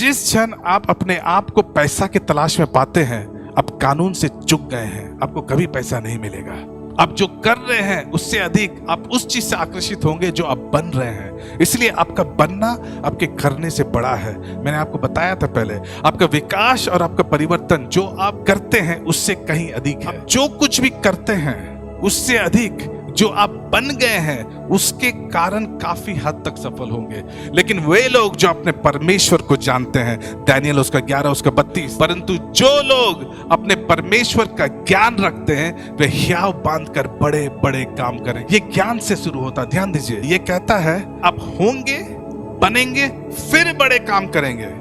जिस क्षण आप अपने आप को पैसा के तलाश में पाते हैं, आप कानून से चूक गए हैं, आपको कभी पैसा नहीं मिलेगा। आप जो कर रहे हैं उससे अधिक आप उस चीज से आकर्षित होंगे जो आप बन रहे हैं। इसलिए आपका बनना आपके करने से बड़ा है। मैंने आपको बताया था पहले, आपका विकास और आपका परिवर्तन जो आप करते हैं उससे कहीं अधिक है। जो कुछ भी करते हैं उससे अधिक जो आप बन गए हैं उसके कारण काफी हद तक सफल होंगे। लेकिन वे लोग जो अपने परमेश्वर को जानते हैं, दानियल उसका 11 उसका 32, परंतु जो लोग अपने परमेश्वर का ज्ञान रखते हैं वे हियाव बांधकर बड़े बड़े काम करें। ये ज्ञान से शुरू होता, ध्यान दीजिए। ये कहता है आप होंगे, बनेंगे, फिर बड़े काम करेंगे।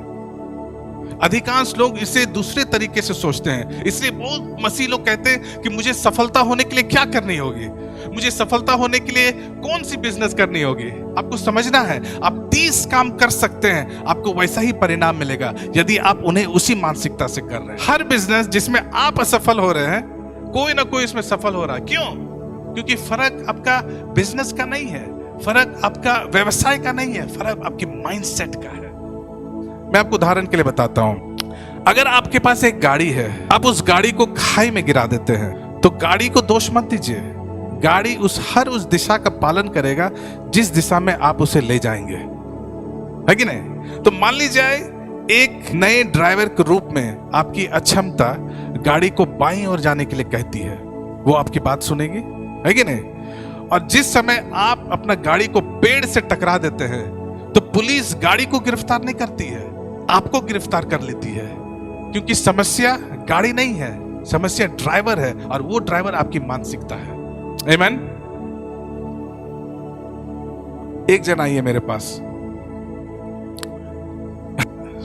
अधिकांश लोग इसे दूसरे तरीके से सोचते हैं। इसलिए बहुत मसीह लोग कहते हैं कि मुझे सफलता होने के लिए क्या करनी होगी, मुझे सफलता होने के लिए कौन सी बिजनेस करनी होगी। आपको समझना है, आप 30 काम कर सकते हैं, आपको वैसा ही परिणाम मिलेगा यदि आप उन्हें उसी मानसिकता से कर रहे हैं। हर बिजनेस जिसमें आप असफल हो रहे हैं, कोई ना कोई इसमें सफल हो रहा है। क्यों? क्योंकि फर्क आपका बिजनेस का नहीं है, फर्क आपका व्यवसाय का नहीं है, फर्क आपके माइंडसेट का है। मैं आपको उदाहरण के लिए बताता हूं। अगर आपके पास एक गाड़ी है, आप उस गाड़ी को खाई में गिरा देते हैं, तो गाड़ी को दोष मत दीजिए। गाड़ी उस दिशा का पालन करेगा जिस दिशा में आप उसे ले जाएंगे, है कि नहीं? तो मान लीजिए एक नए ड्राइवर के रूप में आपकी अक्षमता गाड़ी को बाईं ओर जाने के लिए कहती है, वो आपकी बात सुनेगी, है कि नहीं? और जिस समय आप अपना गाड़ी को पेड़ से टकरा देते हैं तो पुलिस गाड़ी को गिरफ्तार नहीं करती है, आपको गिरफ्तार कर लेती है। क्योंकि समस्या गाड़ी नहीं है, समस्या ड्राइवर है, और वो ड्राइवर आपकी मानसिकता है। आमीन। एक जन आई है मेरे पास,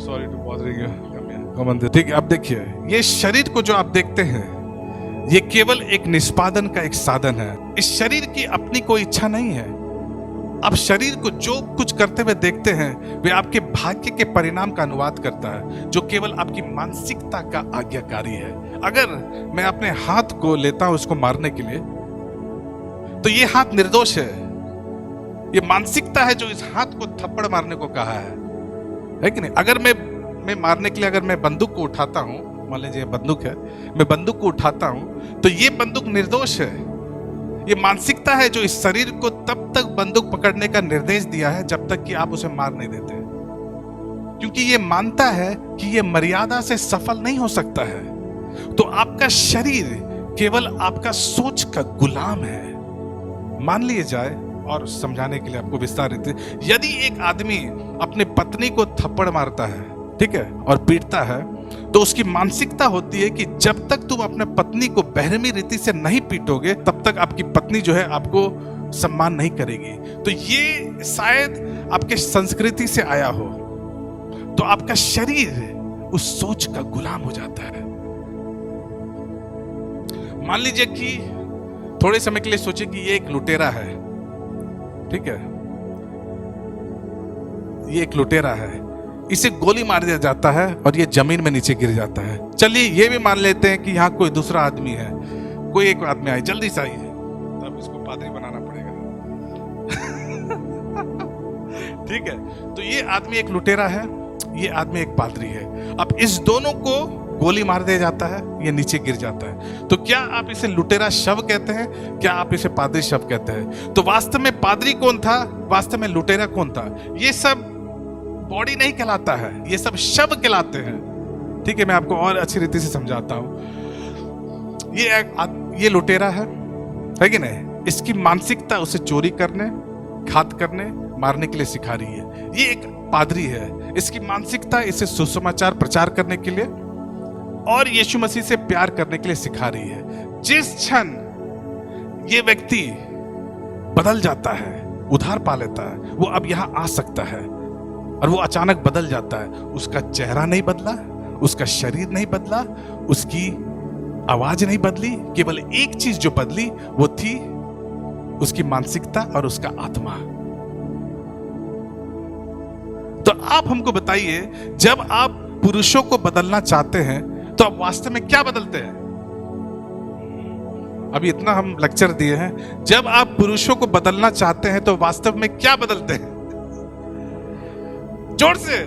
सॉरी टू बॉदरिंग यू, ठीक है। अब देखिए, ये शरीर को जो आप देखते हैं ये केवल एक निष्पादन का एक साधन है। इस शरीर की अपनी कोई इच्छा नहीं है। आप शरीर को जो कुछ करते हुए देखते हैं वे आपके भाग्य के परिणाम का अनुवाद करता है, जो केवल आपकी मानसिकता का आज्ञाकारी है। अगर मैं अपने हाथ को लेता हूं उसको मारने के लिए, तो ये हाथ निर्दोष है। ये मानसिकता है जो इस हाथ को थप्पड़ मारने को कहा है कि नहीं? अगर मैं मारने के लिए अगर मैं बंदूक को उठाता हूं, मान लीजिए बंदूक है, मैं बंदूक को उठाता हूं, तो ये बंदूक निर्दोष है। ये मानसिकता है जो इस शरीर को तब तक बंदूक पकड़ने का निर्देश दिया है जब तक कि आप उसे मार नहीं देते, क्योंकि ये मानता है कि ये मर्यादा से सफल नहीं हो सकता है। तो आपका शरीर केवल आपका सोच का गुलाम है। मान लिए जाए, और समझाने के लिए आपको विस्तारित, यदि एक आदमी अपनी पत्नी को थप्पड़ मारता है, ठीक है, और पीटता है, तो उसकी मानसिकता होती है कि जब तक तुम अपने पत्नी को बेरहमी रीति से नहीं पीटोगे तब तक आपकी पत्नी जो है आपको सम्मान नहीं करेगी। तो ये शायद आपके संस्कृति से आया हो। तो आपका शरीर उस सोच का गुलाम हो जाता है। मान लीजिए कि थोड़े समय के लिए सोचिए कि ये एक लुटेरा है, ठीक है, ये एक लुटेरा है, इसे गोली मार दिया जाता है और ये जमीन में नीचे गिर जाता है। चलिए ये भी मान लेते हैं कि यहाँ कोई दूसरा आदमी है, कोई एक आदमी आए, जल्दी से आइए, तब इसको पादरी बनाना पड़ेगा ठीक है। तो ये आदमी एक लुटेरा है, ये आदमी एक पादरी है। अब इस दोनों को गोली मार दिया जाता है, ये नीचे गिर जाता है। तो क्या आप इसे लुटेरा शव कहते हैं, क्या आप इसे पादरी शव कहते हैं? तो वास्तव में पादरी कौन था, वास्तव में लुटेरा कौन था? ये सब बॉडी नहीं कहलाता है, ये सब शव कहलाते हैं। ठीक है, मैं आपको और अच्छी रीति से समझाता हूं। ये लुटेरा है कि नहीं? इसकी मानसिकता उसे चोरी करने, घात करने, मारने के लिए सिखा रही है। ये एक पादरी है, इसकी मानसिकता इसे सुसमाचार प्रचार करने के लिए और यीशु मसीह से प्यार करने के लिए सिखा रही है। जिस क्षण ये व्यक्ति बदल जाता है, उधार पा लेता है, वो अब यहां आ सकता है, और वो अचानक बदल जाता है। उसका चेहरा नहीं बदला, उसका शरीर नहीं बदला, उसकी आवाज नहीं बदली, केवल एक चीज जो बदली वो थी उसकी मानसिकता और उसका आत्मा। तो आप हमको बताइए, जब आप पुरुषों को बदलना चाहते हैं तो आप वास्तव में क्या बदलते हैं? अभी इतना हम लेक्चर दिए हैं, जब आप पुरुषों को बदलना चाहते हैं तो वास्तव में क्या बदलते हैं? जोर से।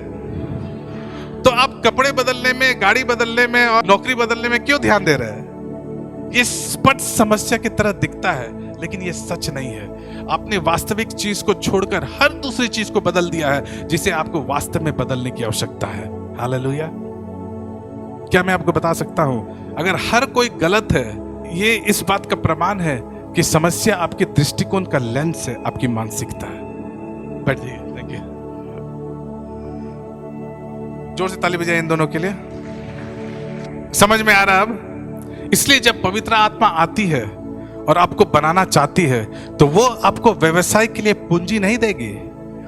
आप कपड़े बदलने में, गाड़ी बदलने में और नौकरी बदलने में क्यों ध्यान दे रहे हैं? ये स्पष्ट समस्या की तरह दिखता है, लेकिन ये सच नहीं है। आपने वास्तविक चीज को छोड़कर हर दूसरी चीज को बदल दिया है, जिसे आपको वास्तव में बदलने की आवश्यकता है। हालेलुया। क्या मैं आपको बता सकता हूं, अगर हर कोई गलत है, ये इस बात का प्रमाण है कि समस्या आपके दृष्टिकोण का लेंस है, आपकी मानसिकता है। बैठ जाइए, थैंक यू। जोर से ताली बजाइए इन दोनों के लिए। समझ में आ रहा अब? इसलिए जब पवित्र आत्मा आती है और आपको बनाना चाहती है, तो वो आपको व्यवसाय के लिए पूंजी नहीं देगी।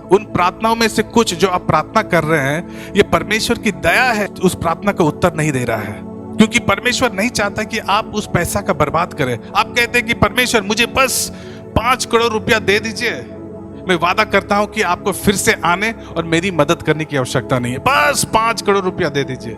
उन प्रार्थनाओं में से कुछ जो आप प्रार्थना कर रहे हैं, ये परमेश्वर की दया है, उस प्रार्थना का उत्तर नहीं दे रहा है, क्योंकि परमेश्वर नहीं चाहता कि आप उस पैसा का बर्बाद करें। आप कहते हैं कि परमेश्वर मुझे बस 5 करोड़ रुपया दे दीजिए, मैं वादा करता हूं कि आपको फिर से आने और मेरी मदद करने की आवश्यकता नहीं है, बस 5 करोड़ रुपया दे दीजिए।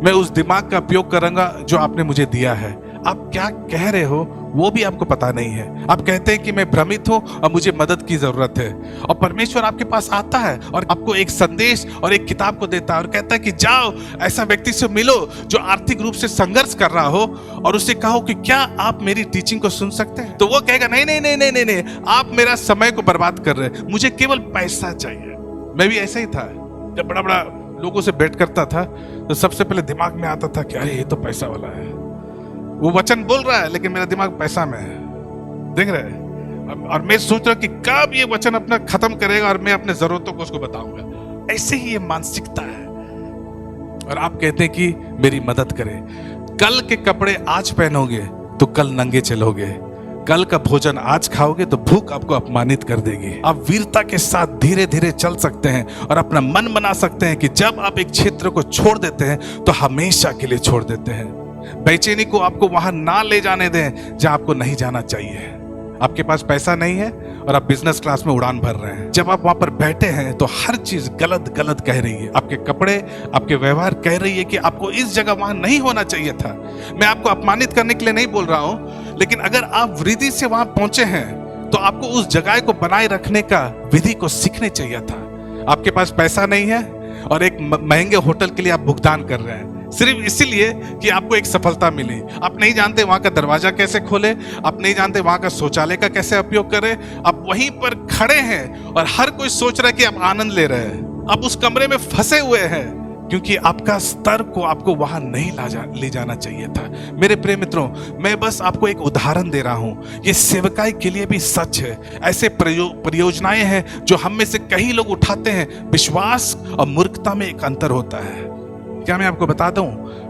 मैं उस दिमाग का उपयोग करूंगा जो आपने मुझे दिया है। आप क्या कह रहे हो वो भी आपको पता नहीं है। आप कहते हैं कि मैं भ्रमित हूं और मुझे मदद की जरूरत है, और परमेश्वर आपके पास आता है और आपको एक संदेश और एक किताब को देता है और कहता है कि जाओ ऐसा व्यक्ति से मिलो जो आर्थिक रूप से संघर्ष कर रहा हो, और उससे कहो कि क्या आप मेरी टीचिंग को सुन सकते हैं। तो वो कहेगा नहीं नहीं नहीं नहीं नहीं नहीं, आप मेरा समय को बर्बाद कर रहे हैं, मुझे केवल पैसा चाहिए। मैं भी ऐसा ही था, जब बड़ा बड़ा लोगों से भेंट करता था तो सबसे पहले दिमाग में आता था कि अरे ये तो पैसा वाला है, वो वचन बोल रहा है लेकिन मेरा दिमाग पैसा में है, देख रहे हैं। और मैं सोच रहा हूं कि कब ये वचन अपना खत्म करेगा और मैं अपने जरूरतों को उसको बताऊंगा। ऐसे ही ये मानसिकता है। और आप कहते हैं कि मेरी मदद करें। कल के कपड़े आज पहनोगे तो कल नंगे चलोगे, कल का भोजन आज खाओगे तो भूख आपको अपमानित कर देगी। आप वीरता के साथ धीरे धीरे चल सकते हैं और अपना मन बना सकते हैं कि जब आप एक क्षेत्र को छोड़ देते हैं तो हमेशा के लिए छोड़ देते हैं। बेचैनी को आपको वहां ना ले जाने दें जहां आपको नहीं जाना चाहिए। आपके पास पैसा नहीं है और आप बिजनेस क्लास में उड़ान भर रहे हैं, जब आप वहां पर बैठे हैं तो हर चीज गलत गलत कह रही है। आपके कपड़े, आपके व्यवहार कह रही है कि आपको इस जगह वहां नहीं होना चाहिए था। मैं आपको अपमानित करने के लिए नहीं बोल रहा हूं, लेकिन अगर आप वृद्धि से वहां पहुंचे हैं तो आपको उस जगह को बनाए रखने का विधि को सीखने चाहिए था। आपके पास पैसा नहीं है और एक महंगे होटल के लिए आप भुगतान कर रहे हैं सिर्फ इसीलिए कि आपको एक सफलता मिली। आप नहीं जानते वहां का दरवाजा कैसे खोले, आप नहीं जानते वहां का शौचालय का कैसे उपयोग करें। आप वहीं पर खड़े हैं और हर कोई सोच रहा है कि आप आनंद ले रहे हैं। आप उस कमरे में फंसे हुए हैं क्योंकि आपका स्तर को आपको वहां नहीं ले जाना चाहिए था। मेरे प्रिय मित्रों, मैं बस आपको एक उदाहरण दे रहा हूं। ये सेवकाई के लिए भी सच है। ऐसे परियोजनाएं हैं जो हम में से कई लोग उठाते हैं। विश्वास और मूर्खता में एक अंतर होता है। क्या मैं आपको बता दूं,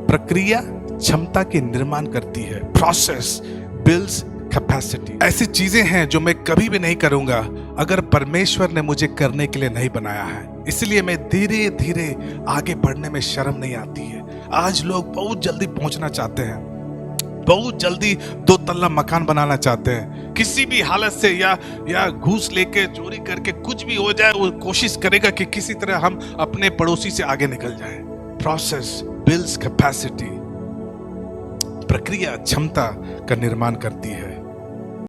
प्रक्रिया क्षमता के निर्माण करती है। Process builds capacity. ऐसी चीजें हैं जो मैं कभी भी नहीं करूंगा अगर परमेश्वर ने मुझे करने के लिए नहीं बनाया है। इसलिए मैं धीरे धीरे आगे बढ़ने में शर्म नहीं आती है। आज लोग बहुत जल्दी पहुंचना चाहते हैं, बहुत जल्दी 2 तल्ला मकान बनाना चाहते हैं। किसी भी हालत से या घूस लेके चोरी करके कुछ भी हो जाए, वो कोशिश करेगा कि किसी तरह हम अपने पड़ोसी से आगे निकल जाए। Process builds capacity. प्रक्रिया क्षमता का निर्माण करती है।